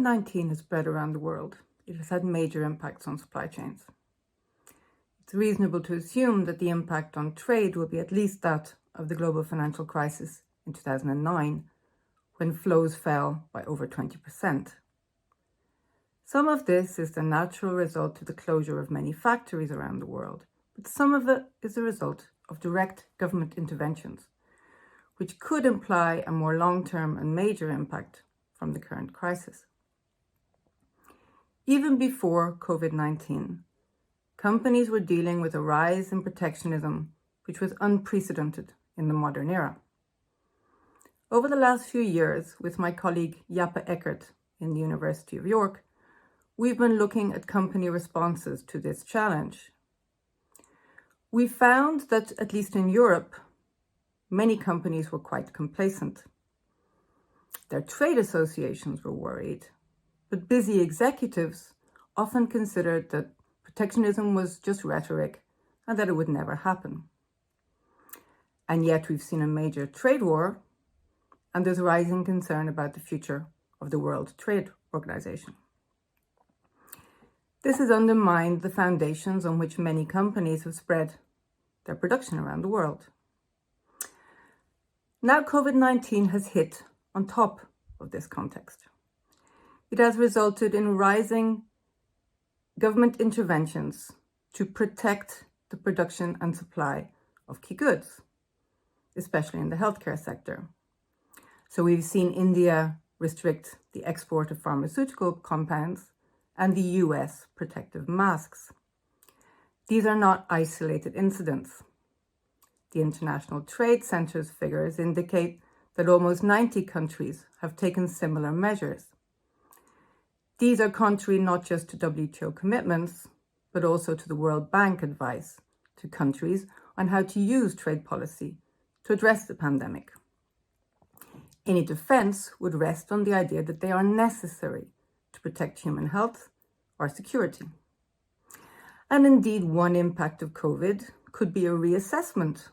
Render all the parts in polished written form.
COVID-19 has spread around the world. It has had major impacts on supply chains. It's reasonable to assume that the impact on trade will be at least that of the global financial crisis in 2009, when flows fell by over 20%. Some of this is the natural result of the closure of many factories around the world, but some of it is the result of direct government interventions, which could imply a more long-term and major impact from the current crisis. Even before COVID-19, companies were dealing with a rise in protectionism, which was unprecedented in the modern era. Over the last few years, with my colleague Jappe Eckert in the University of York, we've been looking at company responses to this challenge. We found that, at least in Europe, many companies were quite complacent. Their trade associations were worried, but busy executives often considered that protectionism was just rhetoric and that it would never happen. And yet we've seen a major trade war, and there's rising concern about the future of the World Trade Organization. This has undermined the foundations on which many companies have spread their production around the world. Now COVID-19 has hit on top of this context. It has resulted in rising government interventions to protect the production and supply of key goods, especially in the healthcare sector. So we've seen India restrict the export of pharmaceutical compounds and the US protective masks. These are not isolated incidents. The International Trade Centre's figures indicate that almost 90 countries have taken similar measures. These are contrary not just to WTO commitments, but also to the World Bank advice to countries on how to use trade policy to address the pandemic. Any defense would rest on the idea that they are necessary to protect human health or security. And indeed, one impact of COVID could be a reassessment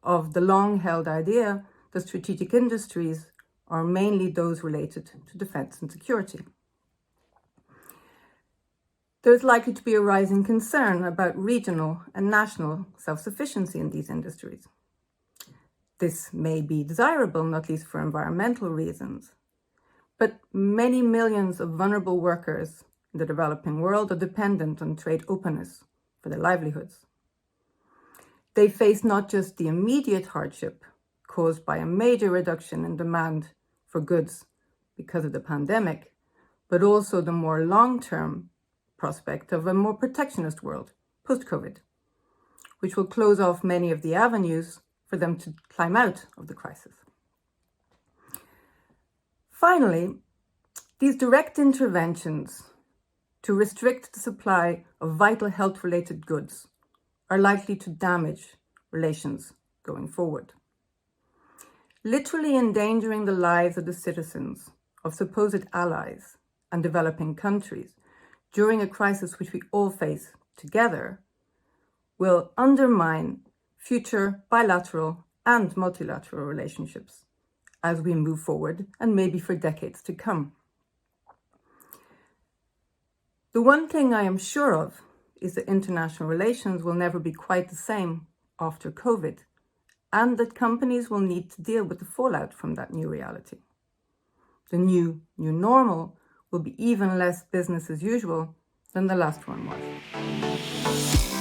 of the long-held idea that strategic industries are mainly those related to defense and security. There's likely to be a rising concern about regional and national self-sufficiency in these industries. This may be desirable, not least for environmental reasons, but many millions of vulnerable workers in the developing world are dependent on trade openness for their livelihoods. They face not just the immediate hardship caused by a major reduction in demand for goods because of the pandemic, but also the more long-term prospect of a more protectionist world post-COVID, which will close off many of the avenues for them to climb out of the crisis. Finally, these direct interventions to restrict the supply of vital health-related goods are likely to damage relations going forward, literally endangering the lives of the citizens of supposed allies and developing countries during a crisis which we all face together will undermine future bilateral and multilateral relationships as we move forward and maybe for decades to come. The one thing I am sure of is that international relations will never be quite the same after COVID, and that companies will need to deal with the fallout from that new reality. The new normal will be even less business as usual than the last one was.